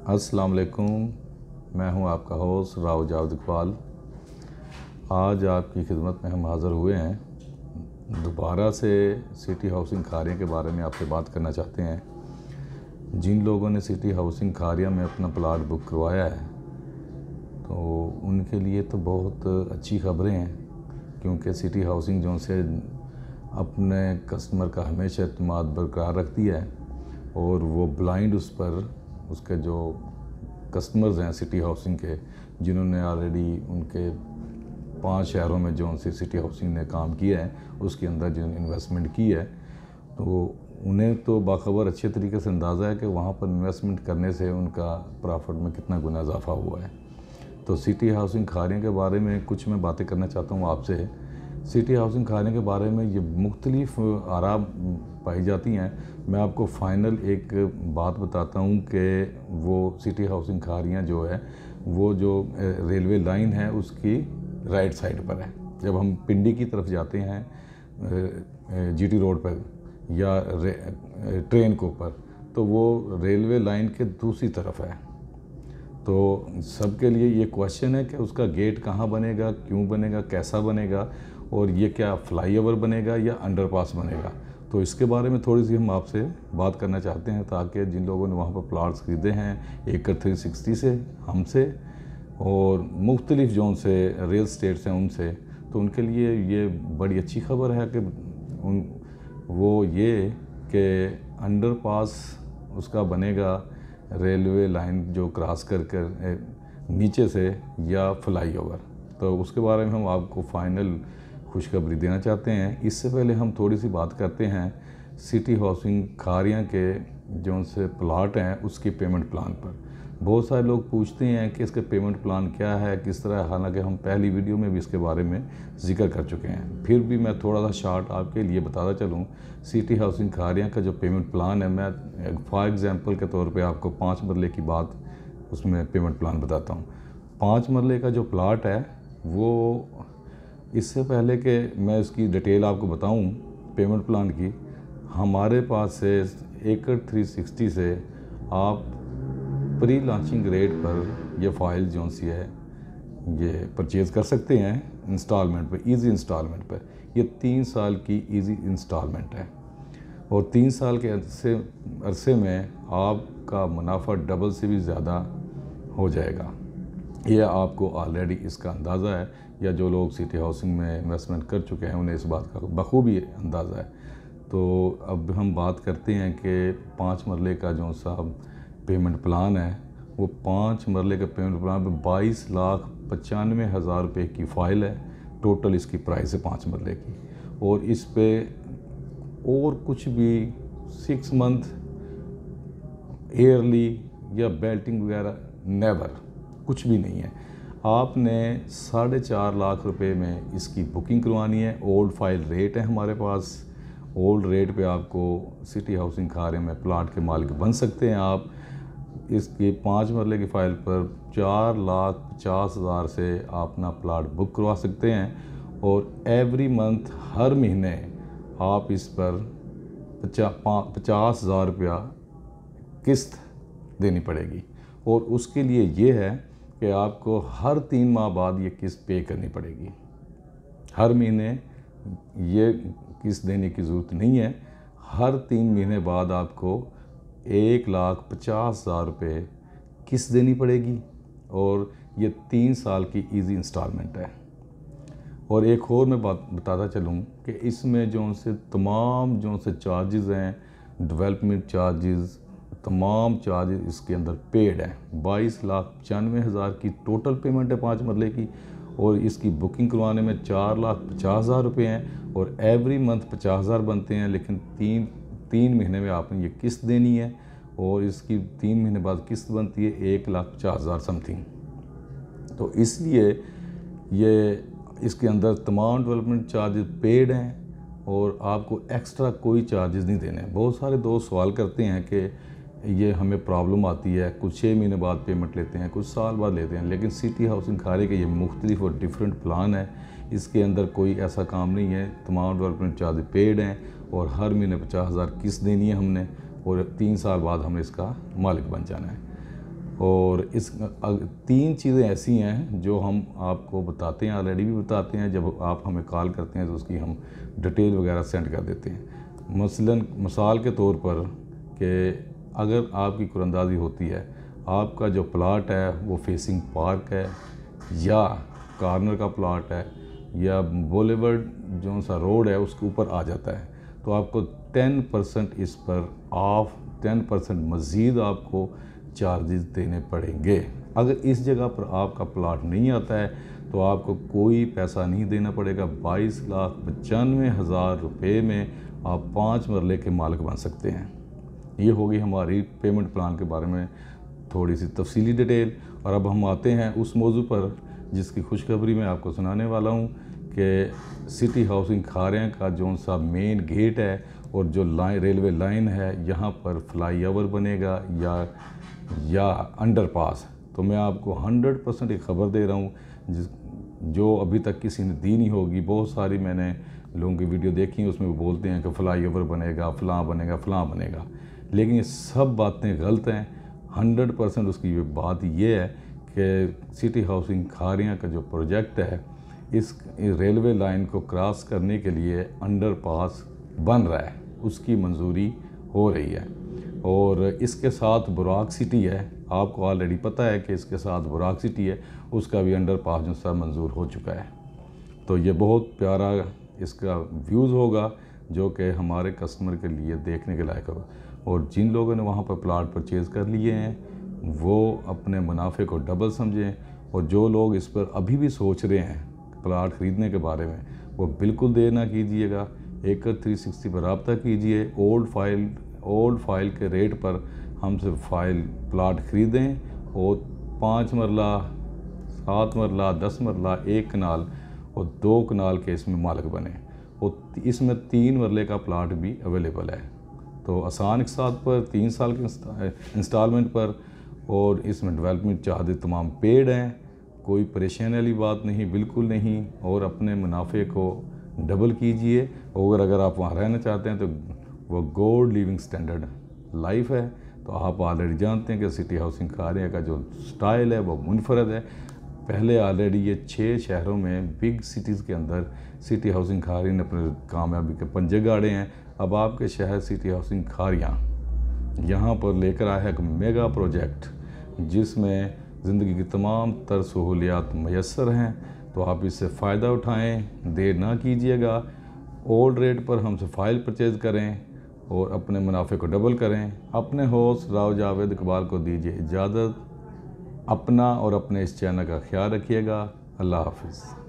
अस्सलाम वालेकुम। मैं हूं आपका होस्ट राव जावेद इकबाल। आज आपकी खिदमत में हम हाज़िर हुए हैं। दोबारा से सिटी हाउसिंग खारिया के बारे में आपसे बात करना चाहते हैं। जिन लोगों ने सिटी हाउसिंग खारिया में अपना प्लाट बुक करवाया है तो उनके लिए तो बहुत अच्छी खबरें हैं, क्योंकि सिटी हाउसिंग जो से अपने कस्टमर का हमेशा एतमाद बरकरार रखती है और वो ब्लाइंड उस पर उसके जो कस्टमर्स हैं सिटी हाउसिंग के, जिन्होंने ऑलरेडी उनके 5 शहरों में जो उनसे सिटी हाउसिंग ने काम किया है उसके अंदर जो इन्वेस्टमेंट की है, तो उन्हें तो बाखबर अच्छे तरीके से अंदाज़ा है कि वहाँ पर इन्वेस्टमेंट करने से उनका प्रॉफिट में कितना गुना इजाफा हुआ है। तो सिटी हाउसिंग खारिया के बारे में कुछ मैं बातें करना चाहता हूँ आपसे। सिटी हाउसिंग खारिया के बारे में ये मुख्तलिफ आरा पाई जाती हैं। मैं आपको फ़ाइनल एक बात बताता हूँ कि वो सिटी हाउसिंग खारियाँ जो है वो जो रेलवे लाइन है उसकी राइट साइड पर है। जब हम पिंडी की तरफ जाते हैं जीटी रोड पर या ट्रेन के ऊपर, तो वो रेलवे लाइन के दूसरी तरफ है। तो सबके लिए ये क्वेश्चन है कि उसका गेट कहाँ बनेगा, क्यों बनेगा, कैसा बनेगा, और ये क्या फ्लाईओवर बनेगा या अंडरपास बनेगा। तो इसके बारे में थोड़ी सी हम आपसे बात करना चाहते हैं, ताकि जिन लोगों ने वहाँ पर प्लाट्स ख़रीदे हैं एकड़ 360 से हमसे और मुख्तलिफ जोन से रियल स्टेट्स हैं उनसे, तो उनके लिए ये बड़ी अच्छी खबर है कि वो ये कि अंडरपास उसका बनेगा रेलवे लाइन जो क्रॉस कर नीचे से, या फ्लाईओवर। तो उसके बारे में हम आपको फ़ाइनल खुशखबरी देना चाहते हैं। इससे पहले हम थोड़ी सी बात करते हैं सिटी हाउसिंग खारिया के जो से प्लाट हैं उसकी पेमेंट प्लान पर। बहुत सारे लोग पूछते हैं कि इसका पेमेंट प्लान क्या है, किस तरह है, हालांकि हम पहली वीडियो में भी इसके बारे में जिक्र कर चुके हैं। फिर भी मैं थोड़ा सा शार्ट आपके लिए बताता चलूँ। सिटी हाउसिंग खारिया का जो पेमेंट प्लान है, मैं फॉर एग्ज़ाम्पल के तौर पे आपको 5 मरले की बात उसमें पेमेंट प्लान बताता हूँ। 5 मरले का जो प्लाट है वो, इससे पहले कि मैं इसकी डिटेल आपको बताऊं पेमेंट प्लान की, हमारे पास से एकड़ 360 से आप प्री लॉन्चिंग रेट पर ये फ़ाइल जो सी है ये परचेज़ कर सकते हैं इंस्टॉलमेंट पर, इजी इंस्टॉलमेंट पर। ये 3 साल की इजी इंस्टॉलमेंट है और 3 साल के अरसे में आपका मुनाफा डबल से भी ज़्यादा हो जाएगा। ये आपको ऑलरेडी इसका अंदाज़ा है, या जो लोग सिटी हाउसिंग में इन्वेस्टमेंट कर चुके हैं उन्हें इस बात का बखूबी अंदाज़ा है। तो अब हम बात करते हैं कि 5 मरले का जो सा पेमेंट प्लान है, वो 5 मरले का पेमेंट प्लान पे 22,95,000 रुपये की फ़ाइल है। टोटल इसकी प्राइस है 5 मरले की, और इस पे और कुछ भी 6 मंथ ईयरली या बेल्टिंग वगैरह नेवर, कुछ भी नहीं है। आपने 4.5 लाख रुपए में इसकी बुकिंग करवानी है। ओल्ड फाइल रेट है हमारे पास। ओल्ड रेट पे आपको सिटी हाउसिंग खारिया में प्लाट के मालिक बन सकते हैं। आप इसकी 5 मरले की फ़ाइल पर 4,50,000 से आप अपना प्लाट बुक करवा सकते हैं, और एवरी मंथ हर महीने आप इस पर 50,000 रुपया किस्त देनी पड़ेगी। और उसके लिए ये है कि आपको हर 3 माह बाद ये किस्त पे करनी पड़ेगी। हर महीने ये किस्त देने की ज़रूरत नहीं है। हर 3 महीने बाद आपको 1,50,000 रुपये किस्त देनी पड़ेगी, और ये 3 साल की इजी इंस्टॉलमेंट है। और एक और मैं बात बताता चलूँ कि इसमें जो से तमाम जो से चार्जेज़ हैं, डेवलपमेंट चार्जेज़, तमाम चार्जेस इसके अंदर पेड हैं। 22,95,000 की टोटल पेमेंट है 5 मरले की, और इसकी बुकिंग करवाने में 4,50,000 रुपये हैं, और एवरी मंथ 50,000 बनते हैं। लेकिन तीन महीने में आपने ये किस्त देनी है, और इसकी 3 महीने बाद किस्त बनती है 1,50,000 समथिंग। तो इसलिए ये इसके अंदर तमाम डेवलपमेंट चार्जेस पेड हैं, और आपको एक्स्ट्रा कोई चार्जेस नहीं देने हैं। बहुत सारे दोस्त सवाल करते हैं कि ये हमें प्रॉब्लम आती है, कुछ 6 महीने बाद पेमेंट लेते हैं, कुछ साल बाद लेते हैं, लेकिन सिटी हाउसिंग खारिया के ये मुख्तलिफ और डिफरेंट प्लान है। इसके अंदर कोई ऐसा काम नहीं है। तमाम डेवलपमेंट चार्ज पेड हैं, और हर महीने 50,000 किस्त देनी है हमने, और 3 साल बाद हमने इसका मालिक बन जाना है। और इस 3 चीज़ें ऐसी हैं जो हम आपको बताते हैं, ऑलरेडी भी बताते हैं। जब आप हमें कॉल करते हैं तो उसकी हम डिटेल वगैरह सेंड कर देते हैं। मसलन मिसाल के तौर पर कि अगर आपकी कुरंदाजी होती है, आपका जो प्लाट है वो फेसिंग पार्क है या कॉर्नर का प्लाट है या बोलेवर्ड जो सा रोड है उसके ऊपर आ जाता है, तो आपको 10% इस पर ऑफ 10% मज़ीद आपको चार्जेस देने पड़ेंगे। अगर इस जगह पर आपका प्लाट नहीं आता है तो आपको कोई पैसा नहीं देना पड़ेगा। 22,95,000 रुपये में आप 5 मरले के मालिक बन सकते हैं। ये होगी हमारी पेमेंट प्लान के बारे में थोड़ी सी तफसीली डिटेल। और अब हम आते हैं उस मौजू पर जिसकी खुशखबरी मैं आपको सुनाने वाला हूँ कि सिटी हाउसिंग खारियाँ का जो सा मेन गेट है और जो रेलवे लाइन है, यहाँ पर फ्लाईओवर बनेगा या अंडरपास। तो मैं आपको 100% एक ख़बर दे रहा हूँ जो अभी तक किसी ने दी नहीं होगी। बहुत सारी मैंने लोगों की वीडियो देखी है, उसमें वो बोलते हैं कि फ्लाईओवर बनेगा, फ़लाँ बनेगा, लेकिन ये सब बातें गलत हैं। 100% उसकी बात ये है कि सिटी हाउसिंग खारियाँ का जो प्रोजेक्ट है, इस रेलवे लाइन को क्रॉस करने के लिए अंडरपास बन रहा है, उसकी मंजूरी हो रही है। और इसके साथ बुराक सिटी है, आपको ऑलरेडी पता है कि इसके साथ बुराक सिटी है, उसका भी अंडरपास जो सा मंजूर हो चुका है। तो ये बहुत प्यारा इसका व्यूज़ होगा जो कि हमारे कस्टमर के लिए देखने के लायक होगा। और जिन लोगों ने वहाँ पर प्लाट परचेज़ कर लिए हैं वो अपने मुनाफे को डबल समझें, और जो लोग इस पर अभी भी सोच रहे हैं प्लाट ख़रीदने के बारे में, वो बिल्कुल देर ना कीजिएगा। एकड़ 360 पर रब्ता कीजिए। ओल्ड फाइल के रेट पर हमसे प्लाट ख़रीदें और 5 मरला, 7 मरला, 10 मरला, 1 कनाल और 2 कनाल के इसमें मालिक बने। और इसमें 3 मरले का प्लाट भी अवेलेबल है। तो आसान के साथ पर 3 साल के इंस्टॉलमेंट पर, और इसमें डेवलपमेंट चार्जेस तमाम पेड हैं। कोई परेशानी वाली बात नहीं, बिल्कुल नहीं। और अपने मुनाफे को डबल कीजिए। और अगर आप वहाँ रहना चाहते हैं तो वो गोल्ड लिविंग स्टैंडर्ड लाइफ है। तो आप ऑलरेडी जानते हैं कि सिटी हाउसिंग खारियाँ का जो स्टाइल है वो मुनफरद है। पहले ऑलरेडी ये 6 शहरों में बिग सिटीज़ के अंदर सिटी हाउसिंग खारियाँ ने अपने कामयाबी के पंजे गाड़े हैं। अब आपके शहर सिटी हाउसिंग खारियाँ यहाँ पर लेकर आया है एक मेगा प्रोजेक्ट जिसमें ज़िंदगी की तमाम तर सहूलियात मैसर हैं। तो आप इससे फ़ायदा उठाएं, देर ना कीजिएगा। ओल्ड रेट पर हमसे फ़ाइल परचेज़ करें और अपने मुनाफे को डबल करें। अपने होस्ट राव जावेद इकबाल को दीजिए इजाज़त। अपना और अपने इस चैनल का ख्याल रखिएगा। अल्लाह हाफ़िज़।